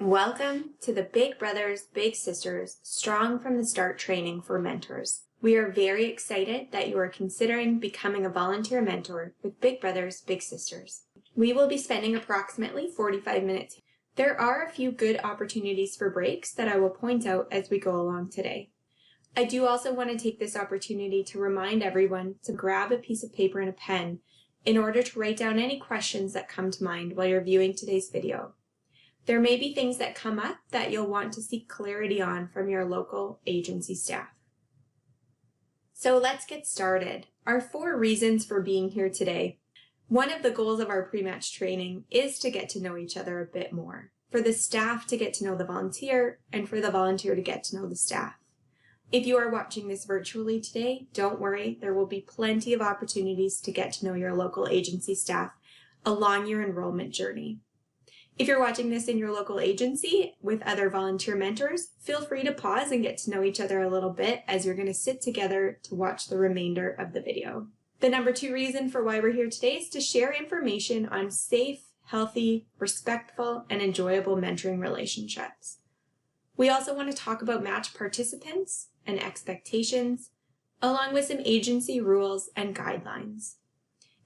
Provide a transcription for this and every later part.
Welcome to the Big Brothers Big Sisters Strong from the Start training for mentors. We are very excited that you are considering becoming a volunteer mentor with Big Brothers Big Sisters. We will be spending approximately 45 minutes. There are a few good opportunities for breaks that I will point out as we go along today. I do also want to take this opportunity to remind everyone to grab a piece of paper and a pen in order to write down any questions that come to mind while you're viewing today's video. There may be things that come up that you'll want to seek clarity on from your local agency staff. So let's get started. Our 4 reasons for being here today. One of the goals of our pre-match training is to get to know each other a bit more, for the staff to get to know the volunteer, and for the volunteer to get to know the staff. If you are watching this virtually today, don't worry, there will be plenty of opportunities to get to know your local agency staff along your enrollment journey. If you're watching this in your local agency with other volunteer mentors, feel free to pause and get to know each other a little bit as you're going to sit together to watch the remainder of the video. The number 2 reason for why we're here today is to share information on safe, healthy, respectful, and enjoyable mentoring relationships. We also want to talk about match participants and expectations, along with some agency rules and guidelines,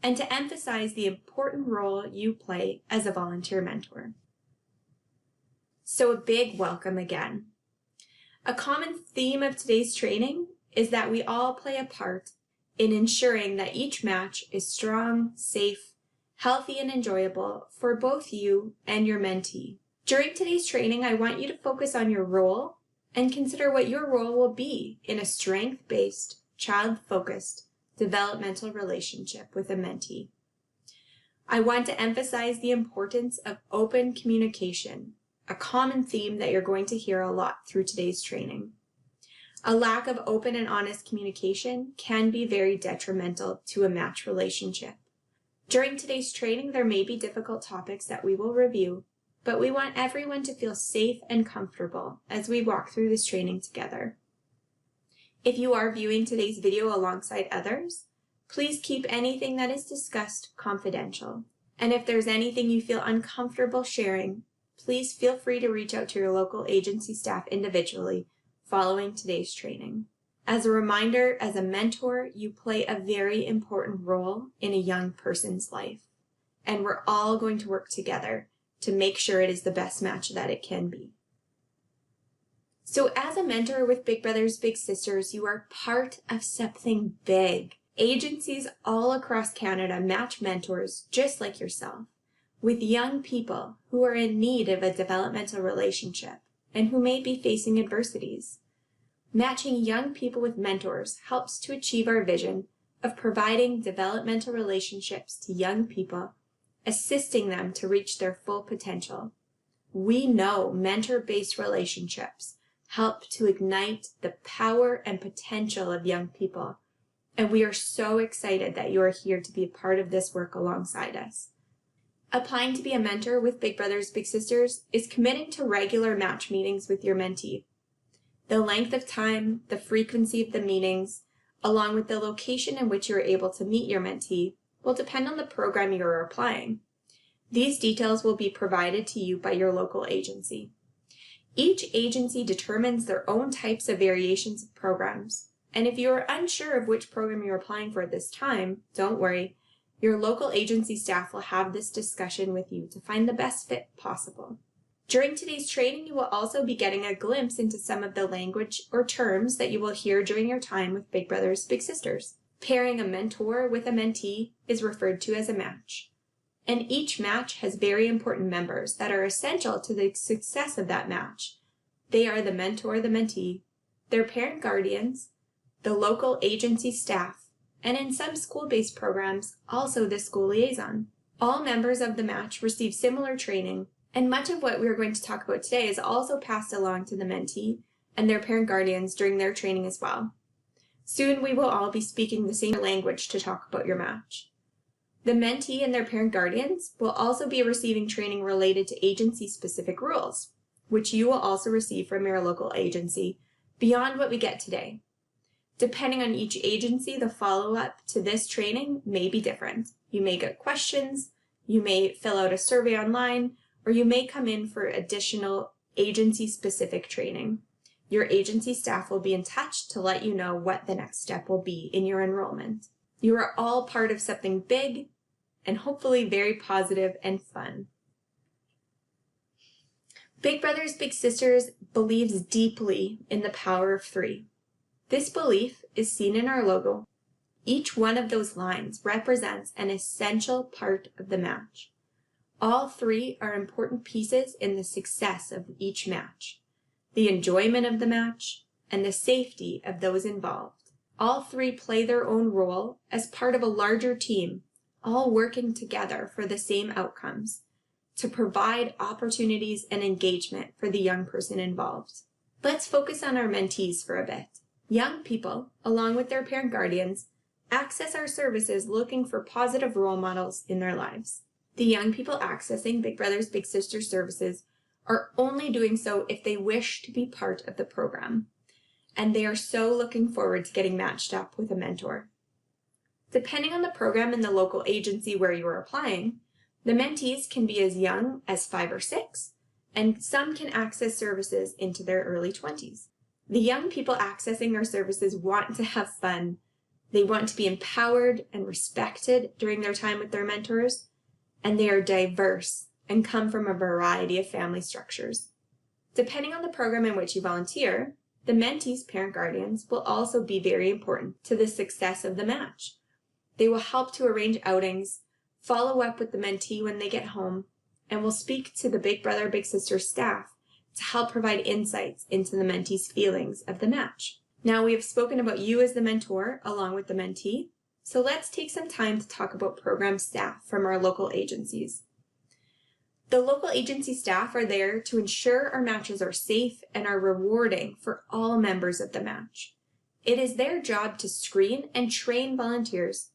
and to emphasize the important role you play as a volunteer mentor. So a big welcome again. A common theme of today's training is that we all play a part in ensuring that each match is strong, safe, healthy, and enjoyable for both you and your mentee. During today's training, I want you to focus on your role and consider what your role will be in a strength-based, child-focused, developmental relationship with a mentee. I want to emphasize the importance of open communication, a common theme that you're going to hear a lot through today's training. A lack of open and honest communication can be very detrimental to a match relationship. During today's training, there may be difficult topics that we will review, but we want everyone to feel safe and comfortable as we walk through this training together. If you are viewing today's video alongside others, please keep anything that is discussed confidential. And if there's anything you feel uncomfortable sharing, please feel free to reach out to your local agency staff individually following today's training. As a reminder, as a mentor, you play a very important role in a young person's life, and we're all going to work together to make sure it is the best match that it can be. So as a mentor with Big Brothers Big Sisters, you are part of something big. Agencies all across Canada match mentors just like yourself with young people who are in need of a developmental relationship and who may be facing adversities. Matching young people with mentors helps to achieve our vision of providing developmental relationships to young people, assisting them to reach their full potential. We know mentor-based relationships help to ignite the power and potential of young people, and we are so excited that you are here to be a part of this work alongside us. Applying to be a mentor with Big Brothers Big Sisters is committing to regular match meetings with your mentee. The length of time, the frequency of the meetings, along with the location in which you are able to meet your mentee, will depend on the program you are applying. These details will be provided to you by your local agency. Each agency determines their own types of variations of programs, and if you are unsure of which program you're applying for at this time, don't worry. Your local agency staff will have this discussion with you to find the best fit possible. During today's training, you will also be getting a glimpse into some of the language or terms that you will hear during your time with Big Brothers Big Sisters. Pairing a mentor with a mentee is referred to as a match, and each match has very important members that are essential to the success of that match. They are the mentor, the mentee, their parent guardians, the local agency staff, and in some school-based programs, also the school liaison. All members of the match receive similar training, and much of what we are going to talk about today is also passed along to the mentee and their parent guardians during their training as well. Soon we will all be speaking the same language to talk about your match. The mentee and their parent guardians will also be receiving training related to agency-specific rules, which you will also receive from your local agency beyond what we get today. Depending on each agency, the follow-up to this training may be different. You may get questions, you may fill out a survey online, or you may come in for additional agency-specific training. Your agency staff will be in touch to let you know what the next step will be in your enrollment. You are all part of something big and hopefully very positive and fun. Big Brothers Big Sisters believes deeply in the power of 3. This belief is seen in our logo. Each one of those lines represents an essential part of the match. All 3 are important pieces in the success of each match, the enjoyment of the match, and the safety of those involved. All 3 play their own role as part of a larger team, all working together for the same outcomes, to provide opportunities and engagement for the young person involved. Let's focus on our mentees for a bit. Young people, along with their parent guardians, access our services looking for positive role models in their lives. The young people accessing Big Brothers Big Sisters services are only doing so if they wish to be part of the program, and they are so looking forward to getting matched up with a mentor. Depending on the program and the local agency where you are applying, the mentees can be as young as 5 or 6, and some can access services into their early 20s. The young people accessing our services want to have fun. They want to be empowered and respected during their time with their mentors, and they are diverse and come from a variety of family structures. Depending on the program in which you volunteer, the mentees' parent guardians will also be very important to the success of the match. They will help to arrange outings, follow up with the mentee when they get home, and will speak to the Big Brother Big Sister staff to help provide insights into the mentee's feelings of the match. Now we have spoken about you as the mentor along with the mentee, so let's take some time to talk about program staff from our local agencies. The local agency staff are there to ensure our matches are safe and are rewarding for all members of the match. It is their job to screen and train volunteers,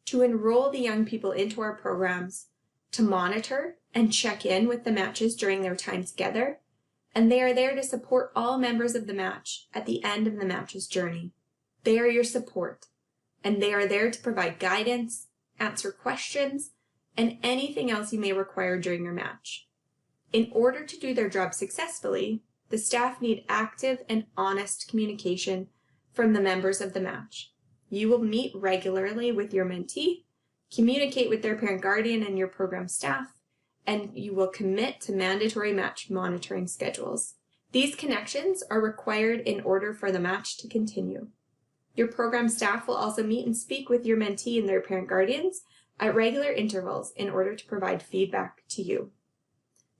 to enroll the young people into our programs, to monitor and check in with the matches during their time together, and they are there to support all members of the match at the end of the match's journey. They are your support, and they are there to provide guidance, answer questions, and anything else you may require during your match. In order to do their job successfully, the staff need active and honest communication from the members of the match. You will meet regularly with your mentee, communicate with their parent guardian and your program staff, and you will commit to mandatory match monitoring schedules. These connections are required in order for the match to continue. Your program staff will also meet and speak with your mentee and their parent guardians at regular intervals in order to provide feedback to you.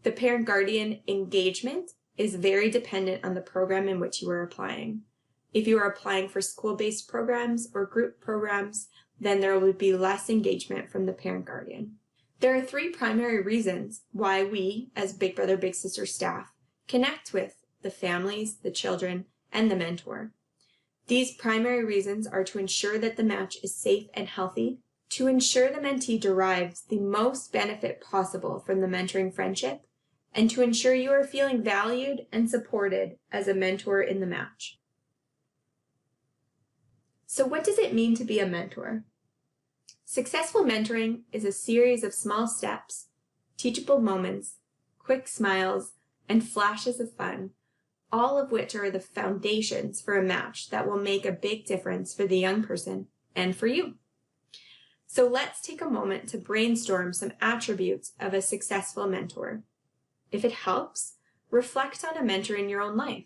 The parent guardian engagement is very dependent on the program in which you are applying. If you are applying for school-based programs or group programs, then there will be less engagement from the parent guardian. There are 3 primary reasons why we, as Big Brother Big Sister staff, connect with the families, the children, and the mentor. These primary reasons are to ensure that the match is safe and healthy, to ensure the mentee derives the most benefit possible from the mentoring friendship, and to ensure you are feeling valued and supported as a mentor in the match. So what does it mean to be a mentor? Successful mentoring is a series of small steps, teachable moments, quick smiles, and flashes of fun, all of which are the foundations for a match that will make a big difference for the young person and for you. So let's take a moment to brainstorm some attributes of a successful mentor. If it helps, reflect on a mentor in your own life.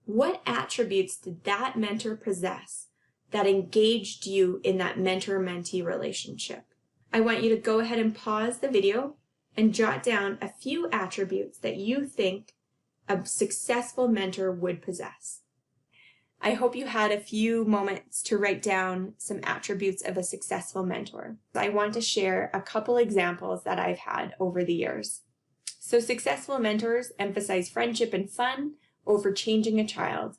What attributes did that mentor possess that engaged you in that mentor-mentee relationship? I want you to go ahead and pause the video and jot down a few attributes that you think a successful mentor would possess. I hope you had a few moments to write down some attributes of a successful mentor. I want to share a couple examples that I've had over the years. So successful mentors emphasize friendship and fun over changing a child.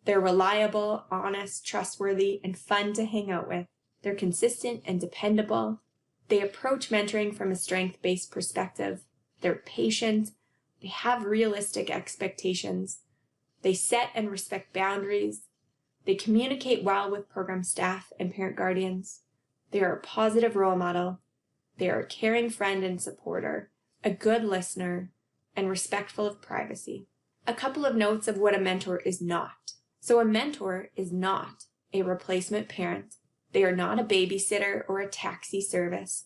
They're reliable, honest, trustworthy, and fun to hang out with. They're consistent and dependable. They approach mentoring from a strength-based perspective. They're patient. They have realistic expectations. They set and respect boundaries. They communicate well with program staff and parent guardians. They are a positive role model. They are a caring friend and supporter. a good listener, and respectful of privacy. A couple of notes of what a mentor is not. So a mentor is not a replacement parent. They are not a babysitter or a taxi service.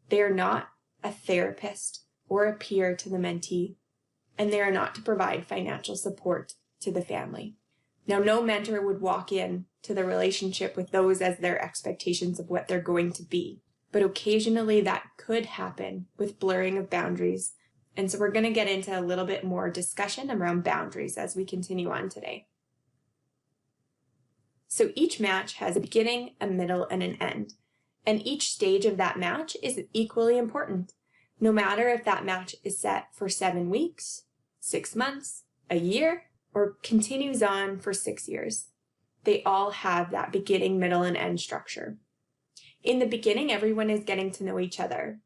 They are not a therapist or a peer to the mentee, and they are not to provide financial support to the family. Now, no mentor would walk in to the relationship with those as their expectations of what they're going to be, but occasionally that could happen with blurring of boundaries, and so we're going to get into a little bit more discussion around boundaries as we continue on today. So each match has a beginning, a middle, and an end, and each stage of that match is equally important, no matter if that match is set for 7 weeks, 6 months, a year, or continues on for 6 years. They all have that beginning, middle, and end structure. In the beginning, everyone is getting to know each other.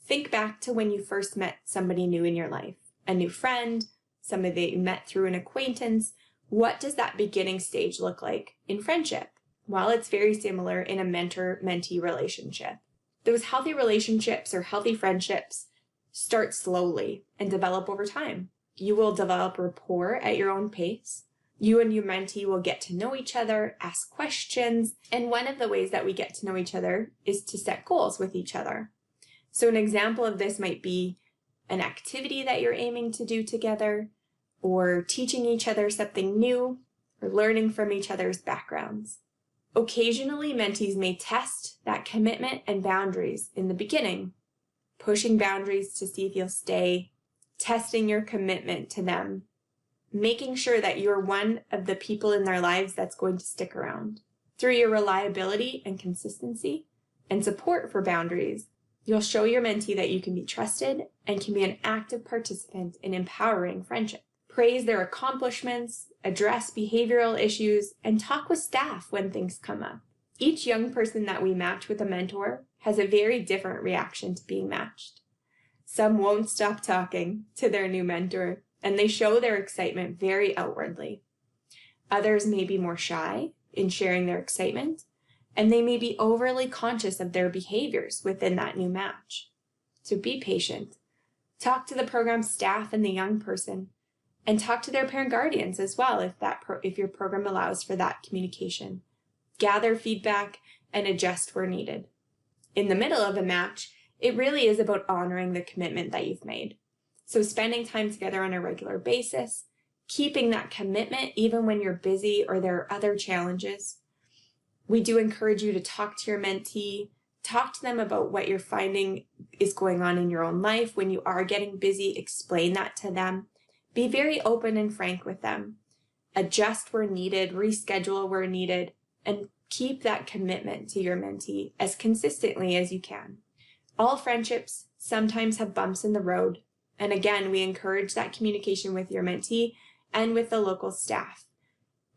Think back to when you first met somebody new in your life, a new friend, somebody that you met through an acquaintance. What does that beginning stage look like in friendship? Well, it's very similar in a mentor-mentee relationship. Those healthy relationships or healthy friendships start slowly and develop over time. You will develop rapport at your own pace. You and your mentee will get to know each other, ask questions, and one of the ways that we get to know each other is to set goals with each other. So an example of this might be an activity that you're aiming to do together, or teaching each other something new, or learning from each other's backgrounds. Occasionally, mentees may test that commitment and boundaries in the beginning, pushing boundaries to see if you'll stay, testing your commitment to them, making sure that you're one of the people in their lives that's going to stick around. Through your reliability and consistency and support for boundaries, you'll show your mentee that you can be trusted and can be an active participant in empowering friendship. Praise their accomplishments, address behavioral issues, and talk with staff when things come up. Each young person that we match with a mentor has a very different reaction to being matched. Some won't stop talking to their new mentor, and they show their excitement very outwardly. Others may be more shy in sharing their excitement, and they may be overly conscious of their behaviors within that new match. So be patient. Talk to the program staff and the young person, and talk to their parent guardians as well if your program allows for that communication. Gather feedback and adjust where needed. In the middle of a match, it really is about honoring the commitment that you've made. So spending time together on a regular basis, keeping that commitment even when you're busy or there are other challenges. We do encourage you to talk to your mentee, talk to them about what you're finding is going on in your own life. When you are getting busy, explain that to them. Be very open and frank with them. Adjust where needed, reschedule where needed, and keep that commitment to your mentee as consistently as you can. All friendships sometimes have bumps in the road, and again, we encourage that communication with your mentee and with the local staff.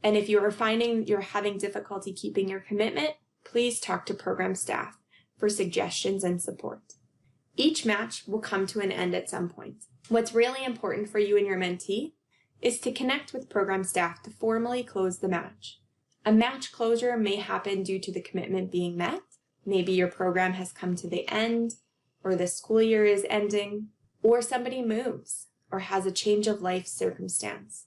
And if you are finding you're having difficulty keeping your commitment, please talk to program staff for suggestions and support. Each match will come to an end at some point. What's really important for you and your mentee is to connect with program staff to formally close the match. A match closure may happen due to the commitment being met. Maybe your program has come to the end, or the school year is ending, or somebody moves or has a change of life circumstance.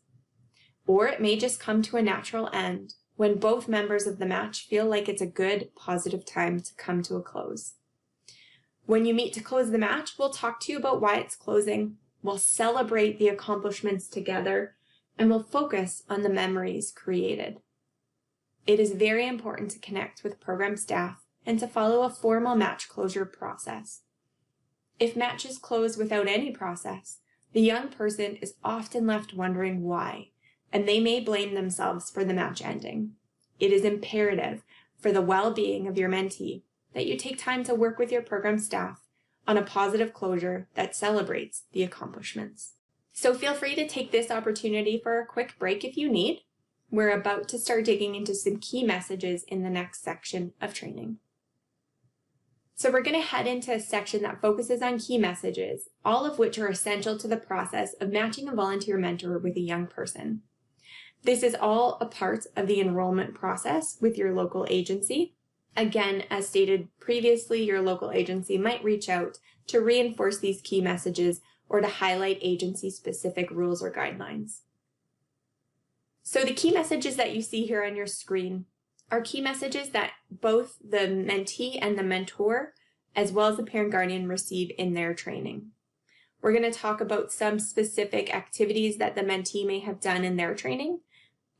Or it may just come to a natural end when both members of the match feel like it's a good, positive time to come to a close. When you meet to close the match, we'll talk to you about why it's closing. We'll celebrate the accomplishments together, and we'll focus on the memories created. It is very important to connect with program staff and to follow a formal match closure process. If matches close without any process, the young person is often left wondering why, and they may blame themselves for the match ending. It is imperative for the well-being of your mentee that you take time to work with your program staff on a positive closure that celebrates the accomplishments. So feel free to take this opportunity for a quick break if you need. We're about to start digging into some key messages in the next section of training. So we're going to head into a section that focuses on key messages, all of which are essential to the process of matching a volunteer mentor with a young person. This is all a part of the enrollment process with your local agency. Again, as stated previously, your local agency might reach out to reinforce these key messages or to highlight agency-specific rules or guidelines. So the key messages that you see here on your screen are key messages that both the mentee and the mentor, as well as the parent guardian, receive in their training. We're going to talk about some specific activities that the mentee may have done in their training.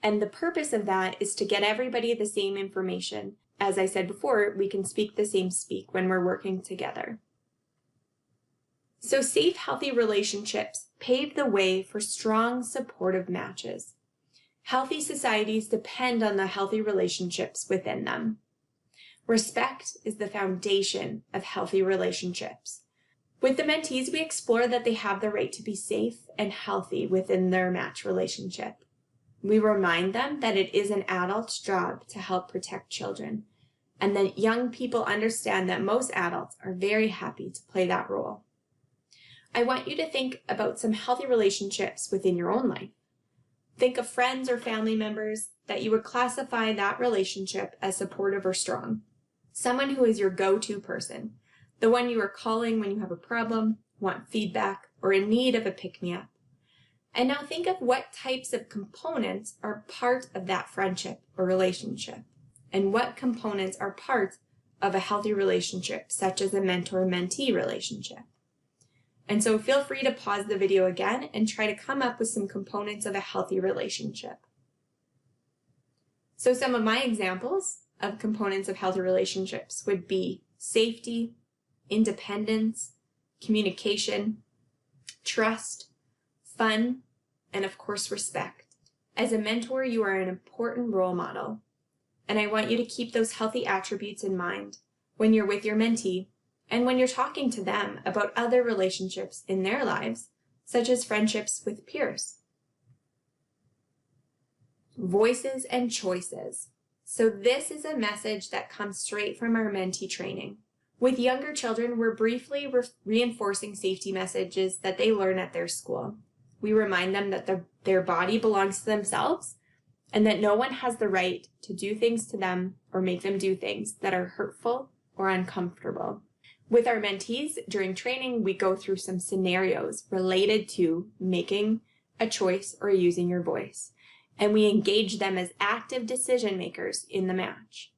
And the purpose of that is to get everybody the same information. As I said before, we can speak the same speak when we're working together. So safe, healthy relationships pave the way for strong, supportive matches. Healthy societies depend on the healthy relationships within them. Respect is the foundation of healthy relationships. With the mentees, we explore that they have the right to be safe and healthy within their match relationship. We remind them that it is an adult's job to help protect children, and that young people understand that most adults are very happy to play that role. I want you to think about some healthy relationships within your own life. Think of friends or family members that you would classify that relationship as supportive or strong. Someone who is your go-to person, the one you are calling when you have a problem, want feedback, or in need of a pick-me-up. And now think of what types of components are part of that friendship or relationship, and what components are part of a healthy relationship, such as a mentor-mentee relationship. And so feel free to pause the video again and try to come up with some components of a healthy relationship. So some of my examples of components of healthy relationships would be safety, independence, communication, trust, fun, and of course respect. As a mentor, you are an important role model, and I want you to keep those healthy attributes in mind when you're with your mentee and when you're talking to them about other relationships in their lives, such as friendships with peers. Voices and choices. So this is a message that comes straight from our mentee training. With younger children, we're briefly reinforcing safety messages that they learn at their school. We remind them that their body belongs to themselves and that no one has the right to do things to them or make them do things that are hurtful or uncomfortable. With our mentees during training, we go through some scenarios related to making a choice or using your voice, and we engage them as active decision makers in the match.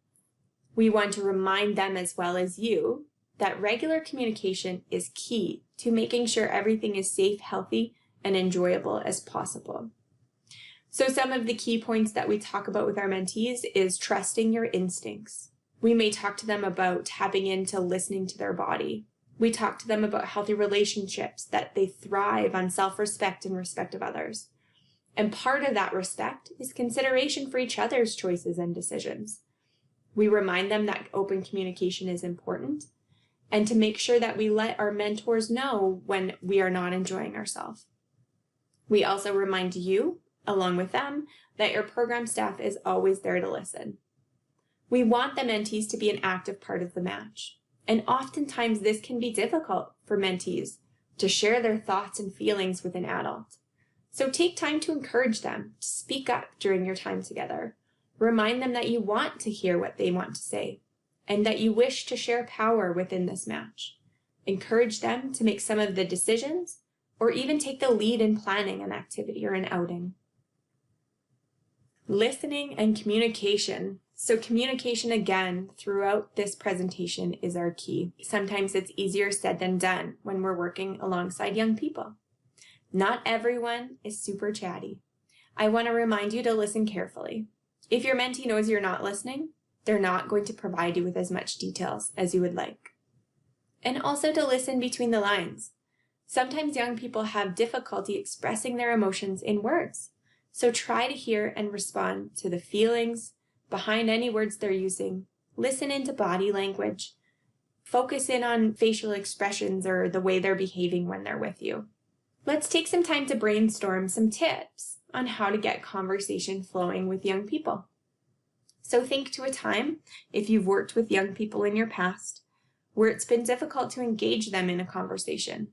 We want to remind them, as well as you, that regular communication is key to making sure everything is safe, healthy, and enjoyable as possible. So some of the key points that we talk about with our mentees is trusting your instincts. We may talk to them about tapping into listening to their body. We talk to them about healthy relationships, that they thrive on self-respect and respect of others. And part of that respect is consideration for each other's choices and decisions. We remind them that open communication is important and to make sure that we let our mentors know when we are not enjoying ourselves. We also remind you, along with them, that your program staff is always there to listen. We want the mentees to be an active part of the match, and oftentimes this can be difficult for mentees to share their thoughts and feelings with an adult. So take time to encourage them to speak up during your time together. Remind them that you want to hear what they want to say, and that you wish to share power within this match. Encourage them to make some of the decisions, or even take the lead in planning an activity or an outing. Listening and communication. So communication, again, throughout this presentation is our key. Sometimes it's easier said than done when we're working alongside young people. Not everyone is super chatty. I want to remind you to listen carefully. If your mentee knows you're not listening, they're not going to provide you with as much details as you would like. And also to listen between the lines. Sometimes young people have difficulty expressing their emotions in words. So try to hear and respond to the feelings behind any words they're using. Listen into body language. Focus in on facial expressions or the way they're behaving when they're with you. Let's take some time to brainstorm some tips on how to get conversation flowing with young people. So think to a time, if you've worked with young people in your past, where it's been difficult to engage them in a conversation.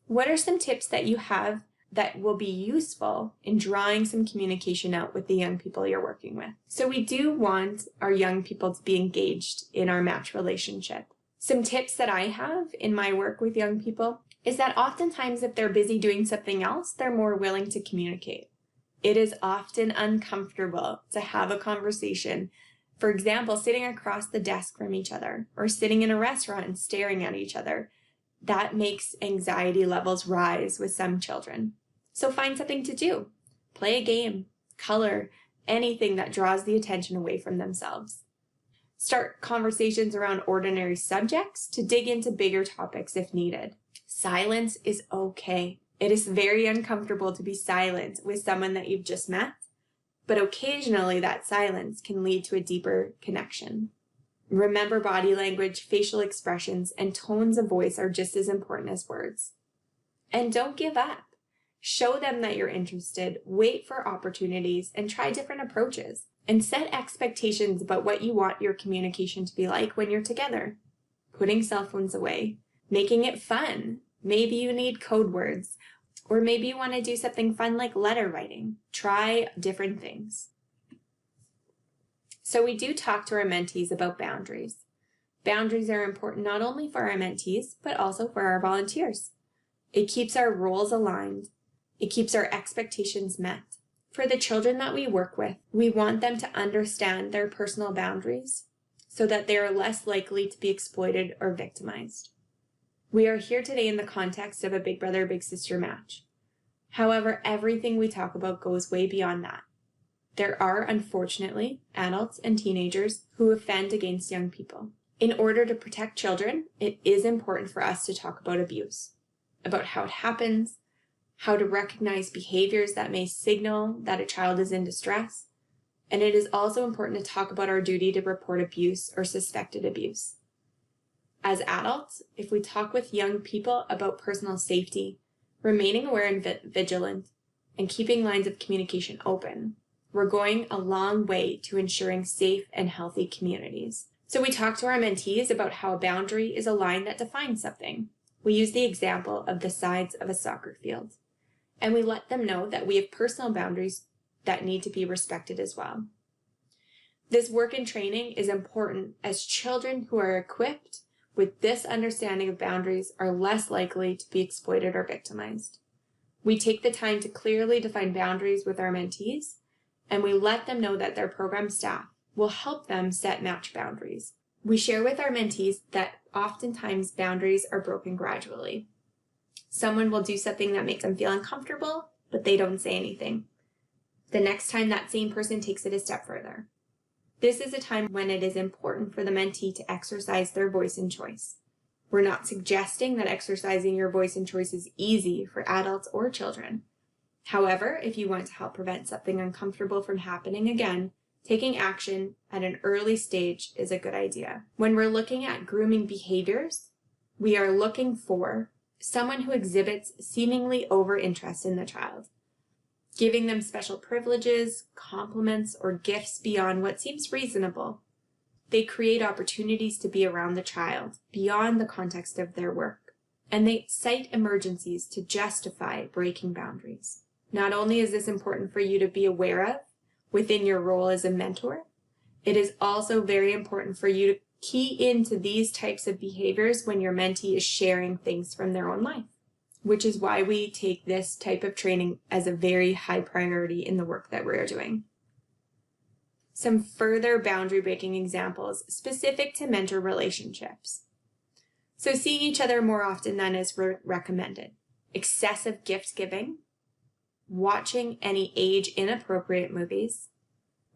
What are some tips that you have that will be useful in drawing some communication out with the young people you're working with? So we do want our young people to be engaged in our match relationship. Some tips that I have in my work with young people is that oftentimes if they're busy doing something else, they're more willing to communicate. It is often uncomfortable to have a conversation. For example, sitting across the desk from each other or sitting in a restaurant and staring at each other. That makes anxiety levels rise with some children. So find something to do. Play a game, color, anything that draws the attention away from themselves. Start conversations around ordinary subjects to dig into bigger topics if needed. Silence is okay. It is very uncomfortable to be silent with someone that you've just met, but occasionally that silence can lead to a deeper connection. Remember, body language, facial expressions, and tones of voice are just as important as words. And don't give up. Show them that you're interested, wait for opportunities, and try different approaches. And set expectations about what you want your communication to be like when you're together. Putting cell phones away, making it fun. Maybe you need code words, or maybe you want to do something fun like letter writing. Try different things. So we do talk to our mentees about boundaries. Boundaries are important not only for our mentees, but also for our volunteers. It keeps our roles aligned. It keeps our expectations met. For the children that we work with, we want them to understand their personal boundaries so that they are less likely to be exploited or victimized. We are here today in the context of a big brother, big sister match. However, everything we talk about goes way beyond that. There are, unfortunately, adults and teenagers who offend against young people. In order to protect children, it is important for us to talk about abuse, about how it happens, how to recognize behaviors that may signal that a child is in distress, and it is also important to talk about our duty to report abuse or suspected abuse. As adults, if we talk with young people about personal safety, remaining aware and vigilant, and keeping lines of communication open, we're going a long way to ensuring safe and healthy communities. So we talk to our mentees about how a boundary is a line that defines something. We use the example of the sides of a soccer field. And we let them know that we have personal boundaries that need to be respected as well. This work and training is important as children who are equipped with this understanding of boundaries are less likely to be exploited or victimized. We take the time to clearly define boundaries with our mentees, and we let them know that their program staff will help them set match boundaries. We share with our mentees that oftentimes boundaries are broken gradually. Someone will do something that makes them feel uncomfortable, but they don't say anything. The next time that same person takes it a step further. This is a time when it is important for the mentee to exercise their voice and choice. We're not suggesting that exercising your voice and choice is easy for adults or children. However, if you want to help prevent something uncomfortable from happening again, taking action at an early stage is a good idea. When we're looking at grooming behaviors, we are looking for someone who exhibits seemingly over-interest in the child, giving them special privileges, compliments, or gifts beyond what seems reasonable. They create opportunities to be around the child beyond the context of their work, and they cite emergencies to justify breaking boundaries. Not only is this important for you to be aware of within your role as a mentor, it is also very important for you to key into these types of behaviors when your mentee is sharing things from their own life, which is why we take this type of training as a very high priority in the work that we're doing. Some further boundary breaking examples specific to mentor relationships. So seeing each other more often than is recommended, excessive gift giving, watching any age inappropriate movies,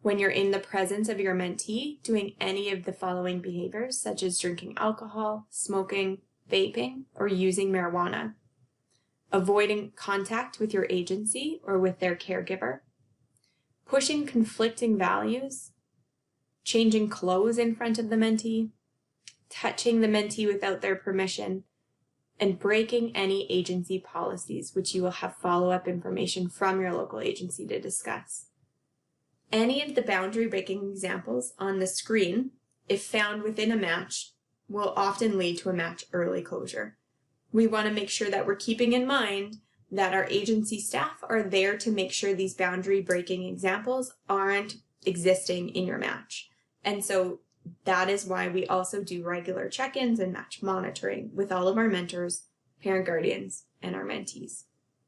when you're in the presence of your mentee, doing any of the following behaviors, such as drinking alcohol, smoking, vaping, or using marijuana, avoiding contact with your agency or with their caregiver, pushing conflicting values, changing clothes in front of the mentee, touching the mentee without their permission, and breaking any agency policies, which you will have follow-up information from your local agency to discuss. Any of the boundary breaking examples on the screen, if found within a match, will often lead to a match early closure. We want to make sure that we're keeping in mind that our agency staff are there to make sure these boundary breaking examples aren't existing in your match. And so That is why we also do regular check-ins and match monitoring with all of our mentors, parent guardians, and our mentees.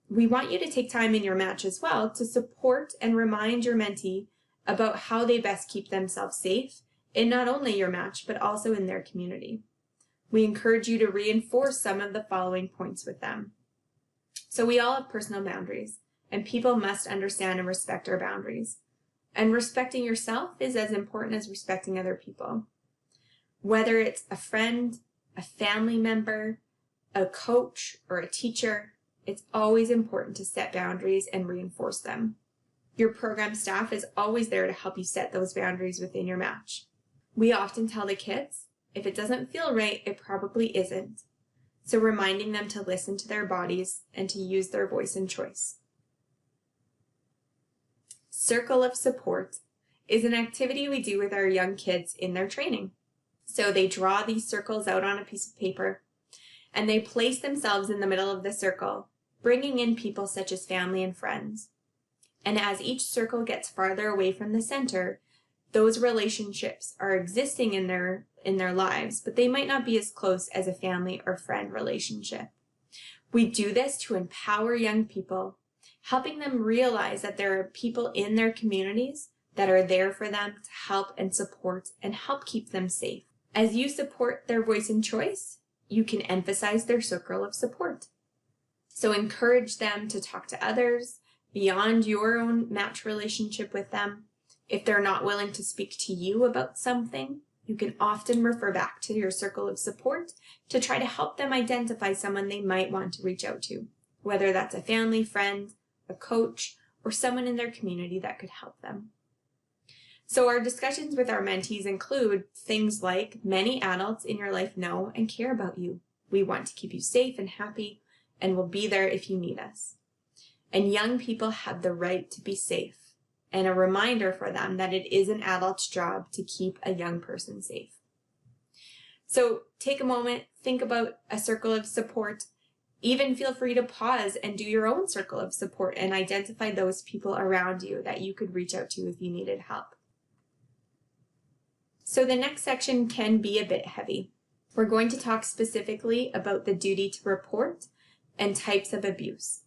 We want you to take time in your match as well to support and remind your mentee about how they best keep themselves safe in not only your match, but also in their community. We encourage you to reinforce some of the following points with them. So we all have personal boundaries, and people must understand and respect our boundaries. And respecting yourself is as important as respecting other people. Whether it's a friend, a family member, a coach, or a teacher, it's always important to set boundaries and reinforce them. Your program staff is always there to help you set those boundaries within your match. We often tell the kids, if it doesn't feel right, it probably isn't. So reminding them to listen to their bodies and to use their voice and choice. Circle of support is an activity we do with our young kids in their training. So they draw these circles out on a piece of paper and they place themselves in the middle of the circle, bringing in people such as family and friends. And as each circle gets farther away from the center, those relationships are existing in their lives, but they might not be as close as a family or friend relationship. We do this to empower young people, helping them realize that there are people in their communities that are there for them to help and support and help keep them safe. As you support their voice and choice, you can emphasize their circle of support. So encourage them to talk to others beyond your own match relationship with them. If they're not willing to speak to you about something, you can often refer back to your circle of support to try to help them identify someone they might want to reach out to, whether that's a family, friend, a coach, or someone in their community that could help them. So our discussions with our mentees include things like, many adults in your life know and care about you. We want to keep you safe and happy, and we'll be there if you need us. And young people have the right to be safe, and a reminder for them that it is an adult's job to keep a young person safe. So take a moment, think about a circle of support. Even feel free to pause and do your own circle of support and identify those people around you that you could reach out to if you needed help. So the next section can be a bit heavy. We're going to talk specifically about the duty to report and types of abuse.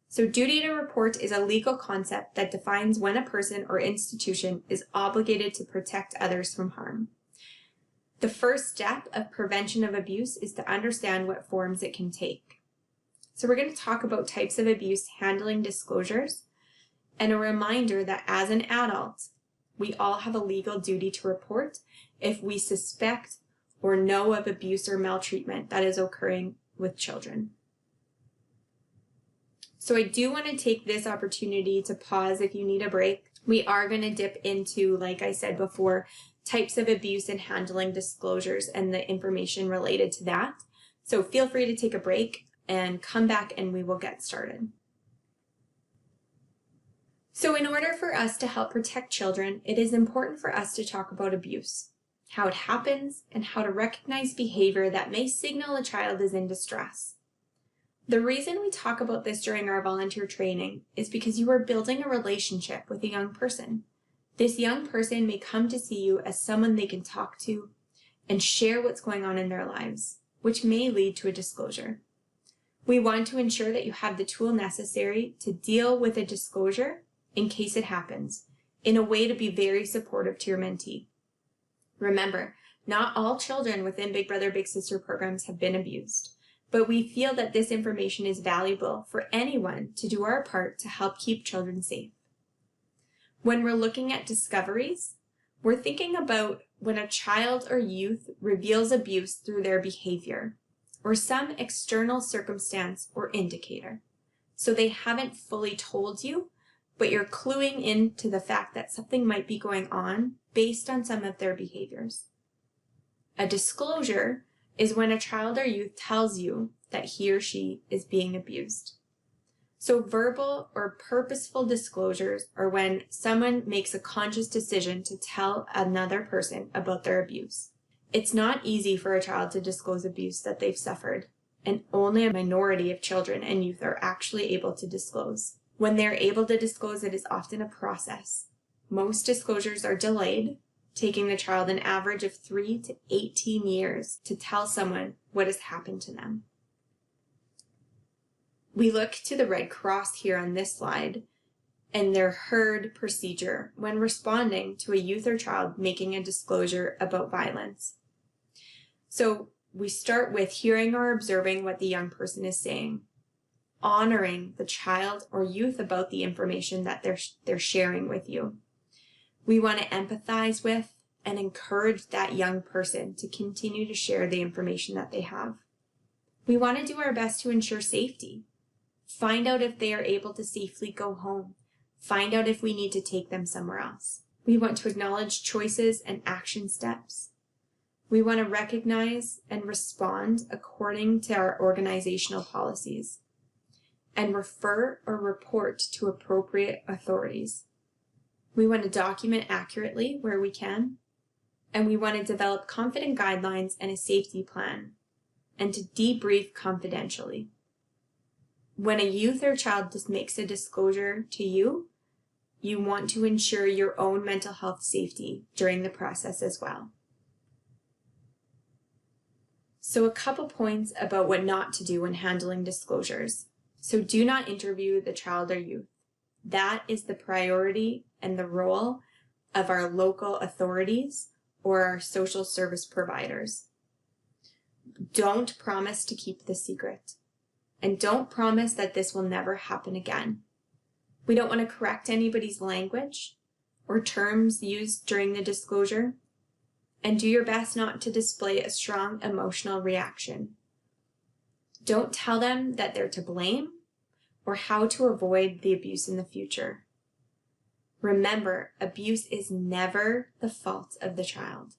So duty to report is a legal concept that defines when a person or institution is obligated to protect others from harm. The first step of prevention of abuse is to understand what forms it can take. So we're going to talk about types of abuse, handling disclosures, and a reminder that as an adult, we all have a legal duty to report if we suspect or know of abuse or maltreatment that is occurring with children. So I do want to take this opportunity to pause if you need a break. We are going to dip into, like I said before, types of abuse and handling disclosures and the information related to that. So feel free to take a break and come back and we will get started. So in order for us to help protect children, it is important for us to talk about abuse, how it happens, and how to recognize behavior that may signal a child is in distress. The reason we talk about this during our volunteer training is because you are building a relationship with a young person. This young person may come to see you as someone they can talk to and share what's going on in their lives, which may lead to a disclosure. We want to ensure that you have the tool necessary to deal with a disclosure in case it happens, in a way to be very supportive to your mentee. Remember, not all children within Big Brother Big Sister programs have been abused, but we feel that this information is valuable for anyone to do our part to help keep children safe. When we're looking at discoveries, we're thinking about when a child or youth reveals abuse through their behavior or some external circumstance or indicator. So they haven't fully told you, but you're cluing into the fact that something might be going on based on some of their behaviors. A disclosure is when a child or youth tells you that he or she is being abused. So verbal or purposeful disclosures are when someone makes a conscious decision to tell another person about their abuse. It's not easy for a child to disclose abuse that they've suffered, and only a minority of children and youth are actually able to disclose. When they're able to disclose, it is often a process. Most disclosures are delayed, taking the child an average of 3 to 18 years to tell someone what has happened to them. We look to the Red Cross here on this slide and their HEARD procedure when responding to a youth or child making a disclosure about violence. So we start with hearing or observing what the young person is saying, honoring the child or youth about the information that they're sharing with you. We want to empathize with and encourage that young person to continue to share the information that they have. We want to do our best to ensure safety. Find out if they are able to safely go home. Find out if we need to take them somewhere else. We want to acknowledge choices and action steps. We want to recognize and respond according to our organizational policies and refer or report to appropriate authorities. We want to document accurately where we can, and we want to develop confident guidelines and a safety plan, and to debrief confidentially. When a youth or child just makes a disclosure to you, you want to ensure your own mental health safety during the process as well. So a couple points about what not to do when handling disclosures. So do not interview the child or youth. That is the priority and the role of our local authorities or our social service providers. Don't promise to keep the secret. And don't promise that this will never happen again. We don't want to correct anybody's language or terms used during the disclosure. And do your best not to display a strong emotional reaction. Don't tell them that they're to blame or how to avoid the abuse in the future. Remember, abuse is never the fault of the child.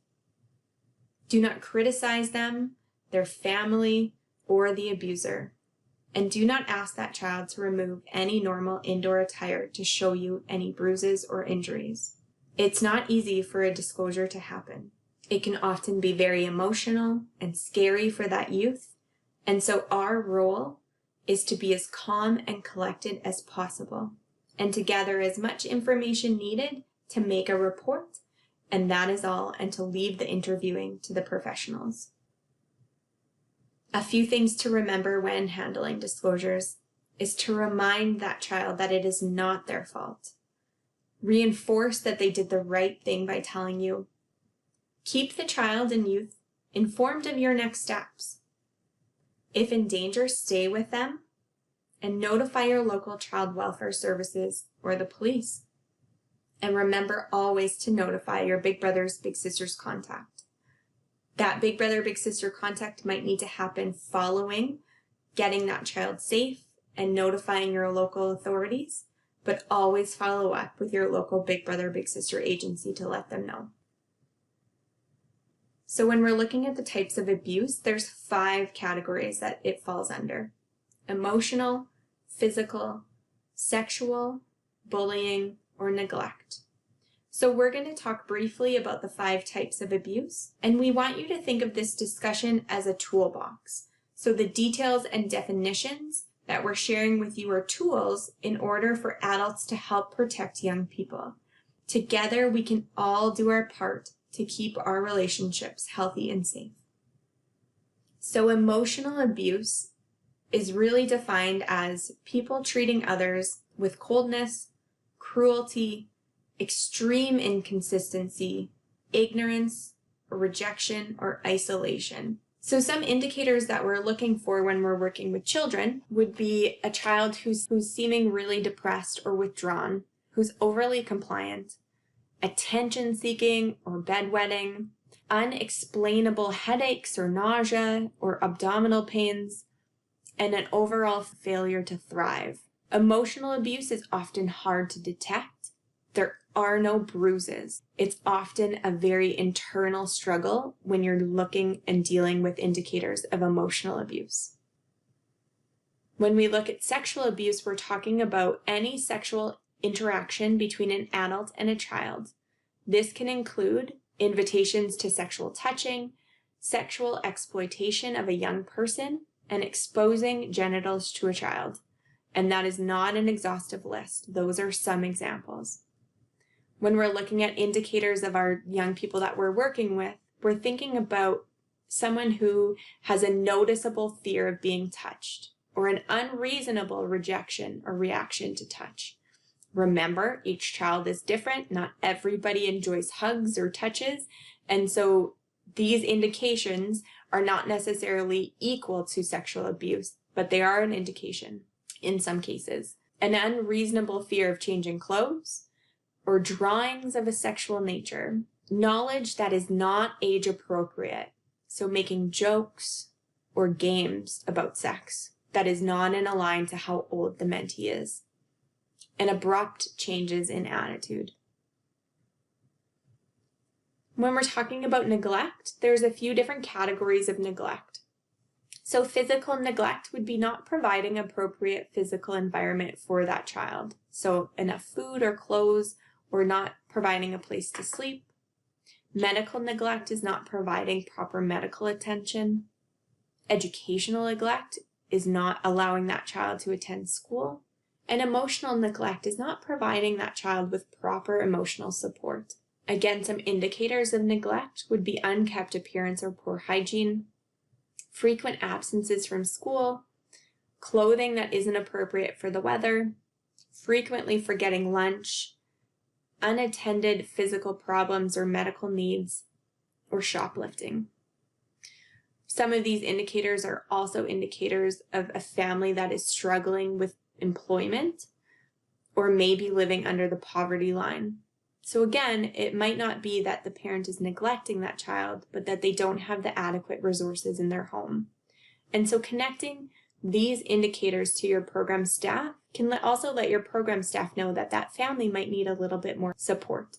Do not criticize them, their family, or the abuser. And do not ask that child to remove any normal indoor attire to show you any bruises or injuries. It's not easy for a disclosure to happen. It can often be very emotional and scary for that youth, and so our role is to be as calm and collected as possible, and to gather as much information needed to make a report, and that is all, and to leave the interviewing to the professionals. A few things to remember when handling disclosures is to remind that child that it is not their fault. Reinforce that they did the right thing by telling you. Keep the child and youth informed of your next steps. If in danger, stay with them and notify your local child welfare services or the police. And remember always to notify your big brothers, big sisters contact. That big brother, big sister contact might need to happen following getting that child safe and notifying your local authorities, but always follow up with your local big brother, big sister agency to let them know. So when we're looking at the types of abuse, there's 5 categories that it falls under: emotional, physical, sexual, bullying, or neglect. So we're going to talk briefly about the 5 types of abuse, and we want you to think of this discussion as a toolbox. So the details and definitions that we're sharing with you are tools in order for adults to help protect young people. Together, we can all do our part to keep our relationships healthy and safe. So emotional abuse is really defined as people treating others with coldness, cruelty, extreme inconsistency, ignorance, rejection, or isolation. So some indicators that we're looking for when we're working with children would be a child who's seeming really depressed or withdrawn, who's overly compliant, attention-seeking or bedwetting, unexplainable headaches or nausea or abdominal pains, and an overall failure to thrive. Emotional abuse is often hard to detect. There are no bruises. It's often a very internal struggle when you're looking and dealing with indicators of emotional abuse. When we look at sexual abuse, we're talking about any sexual interaction between an adult and a child. This can include invitations to sexual touching, sexual exploitation of a young person, and exposing genitals to a child. And that is not an exhaustive list. Those are some examples. When we're looking at indicators of our young people that we're working with, we're thinking about someone who has a noticeable fear of being touched or an unreasonable rejection or reaction to touch. Remember, each child is different. Not everybody enjoys hugs or touches. And so these indications are not necessarily equal to sexual abuse, but they are an indication in some cases. An unreasonable fear of changing clothes or drawings of a sexual nature. Knowledge that is not age appropriate. So making jokes or games about sex that is not in line to how old the mentee is. And abrupt changes in attitude. When we're talking about neglect, there's a few different categories of neglect. So physical neglect would be not providing appropriate physical environment for that child. So enough food or clothes, or not providing a place to sleep. Medical neglect is not providing proper medical attention. Educational neglect is not allowing that child to attend school. And emotional neglect is not providing that child with proper emotional support. Again, some indicators of neglect would be unkept appearance or poor hygiene, frequent absences from school, clothing that isn't appropriate for the weather, frequently forgetting lunch, unattended physical problems or medical needs, or shoplifting. Some of these indicators are also indicators of a family that is struggling with employment or maybe living under the poverty line. So again, it might not be that the parent is neglecting that child, but that they don't have the adequate resources in their home. And so connecting these indicators to your program staff can also let your program staff know that that family might need a little bit more support.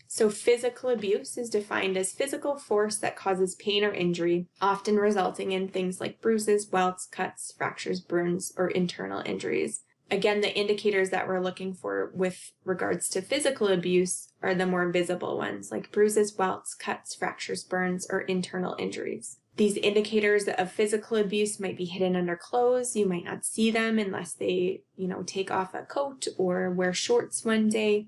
So physical abuse is defined as physical force that causes pain or injury, often resulting in things like bruises, welts, cuts, fractures, burns, or internal injuries. Again, the indicators that we're looking for with regards to physical abuse are the more visible ones, like bruises, welts, cuts, fractures, burns, or internal injuries. These indicators of physical abuse might be hidden under clothes. You might not see them unless they, take off a coat or wear shorts one day.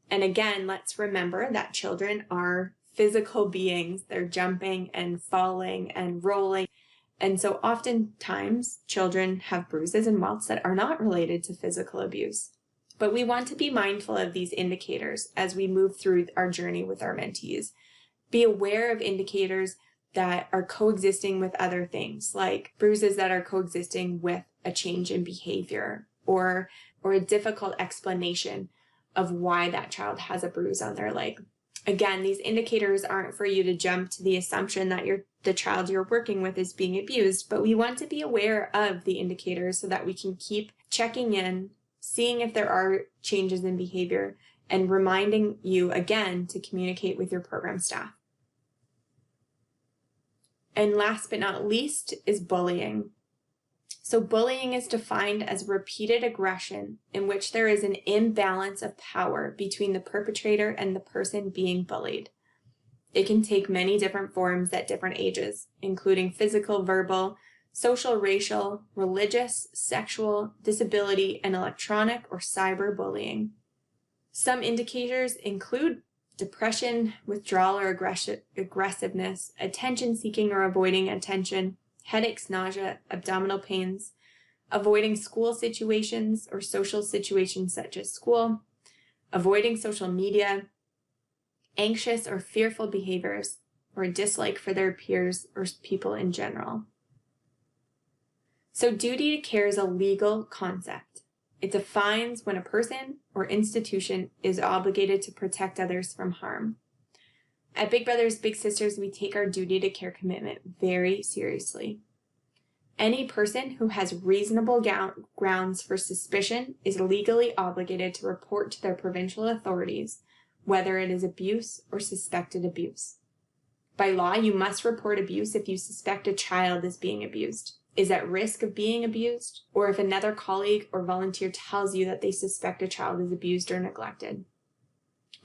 And again, let's remember that children are physical beings. They're jumping and falling and rolling. And so oftentimes children have bruises and welts that are not related to physical abuse. But we want to be mindful of these indicators as we move through our journey with our mentees. Be aware of indicators that are coexisting with other things, like bruises that are coexisting with a change in behavior or a difficult explanation of why that child has a bruise on their leg. Again, these indicators aren't for you to jump to the assumption that the child you're working with is being abused, but we want to be aware of the indicators so that we can keep checking in, seeing if there are changes in behavior, and reminding you again to communicate with your program staff. And last but not least is bullying. So bullying is defined as repeated aggression in which there is an imbalance of power between the perpetrator and the person being bullied. It can take many different forms at different ages, including physical, verbal, social, racial, religious, sexual, disability, and electronic or cyber bullying. Some indicators include depression, withdrawal or aggressiveness, attention-seeking or avoiding attention, headaches, nausea, abdominal pains, avoiding school situations or social situations such as school, avoiding social media, anxious or fearful behaviors, or a dislike for their peers or people in general. So duty to care is a legal concept. It defines when a person or institution is obligated to protect others from harm. At Big Brothers Big Sisters, we take our duty to care commitment very seriously. Any person who has reasonable grounds for suspicion is legally obligated to report to their provincial authorities, whether it is abuse or suspected abuse. By law, you must report abuse if you suspect a child is being abused, is at risk of being abused, or if another colleague or volunteer tells you that they suspect a child is abused or neglected.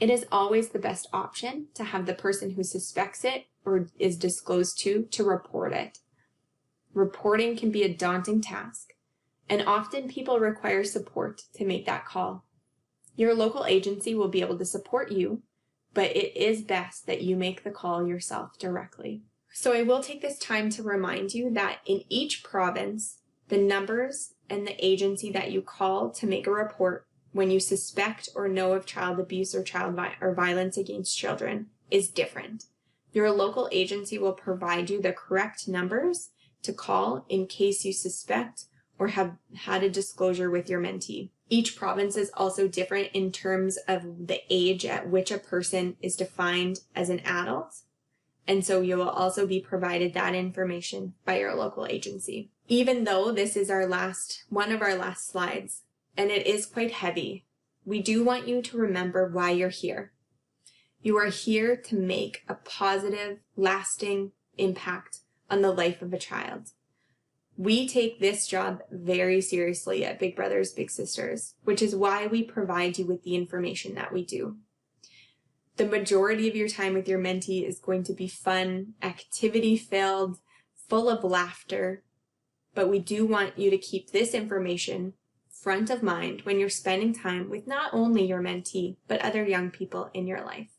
It is always the best option to have the person who suspects it or is disclosed to report it. Reporting can be a daunting task, and often people require support to make that call. Your local agency will be able to support you, but it is best that you make the call yourself directly. So I will take this time to remind you that in each province, the numbers and the agency that you call to make a report when you suspect or know of child abuse or violence against children is different. Your local agency will provide you the correct numbers to call in case you suspect or have had a disclosure with your mentee. Each province is also different in terms of the age at which a person is defined as an adult, and so you will also be provided that information by your local agency. Even though this is one of our last slides, and it is quite heavy, we do want you to remember why you're here. You are here to make a positive, lasting impact on the life of a child. We take this job very seriously at Big Brothers Big Sisters, which is why we provide you with the information that we do. The majority of your time with your mentee is going to be fun, activity-filled, full of laughter, but we do want you to keep this information front of mind when you're spending time with not only your mentee, but other young people in your life.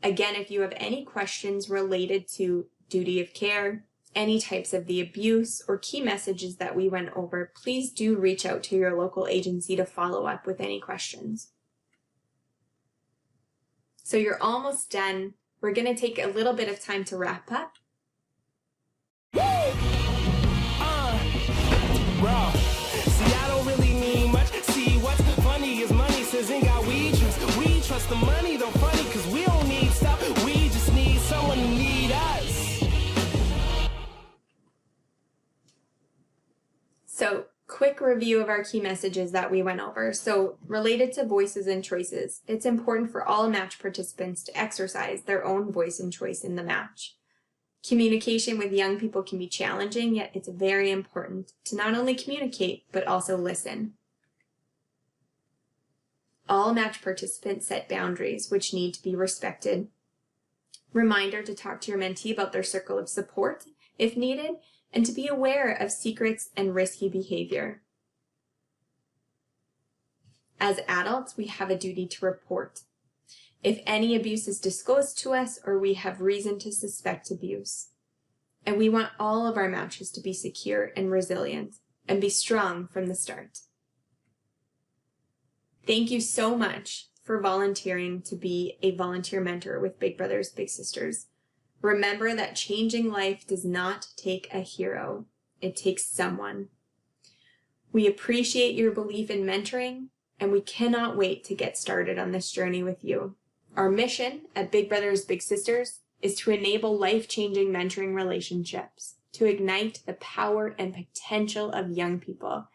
Again, if you have any questions related to duty of care, any types of the abuse, or key messages that we went over, please do reach out to your local agency to follow up with any questions. So you're almost done. We're going to take a little bit of time to wrap up. Bro, see, I don't really need much. See, what's funny is money says ain't got we trust. We trust the money, though funny, cause we don't need stuff. We just need someone to need us. So, quick review of our key messages that we went over. So, related to voices and choices, it's important for all match participants to exercise their own voice and choice in the match. Communication with young people can be challenging, yet it's very important to not only communicate, but also listen. All match participants set boundaries, which need to be respected. Reminder to talk to your mentee about their circle of support, if needed, and to be aware of secrets and risky behavior. As adults, we have a duty to report if any abuse is disclosed to us or we have reason to suspect abuse. And we want all of our matches to be secure and resilient and be strong from the start. Thank you so much for volunteering to be a volunteer mentor with Big Brothers Big Sisters. Remember that changing life does not take a hero. It takes someone. We appreciate your belief in mentoring, and we cannot wait to get started on this journey with you. Our mission at Big Brothers Big Sisters is to enable life-changing mentoring relationships, to ignite the power and potential of young people.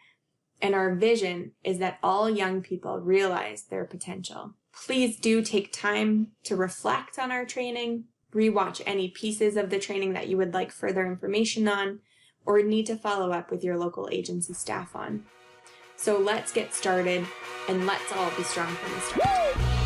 And our vision is that all young people realize their potential. Please do take time to reflect on our training, rewatch any pieces of the training that you would like further information on, or need to follow up with your local agency staff on. So let's get started, and let's all be strong from the start.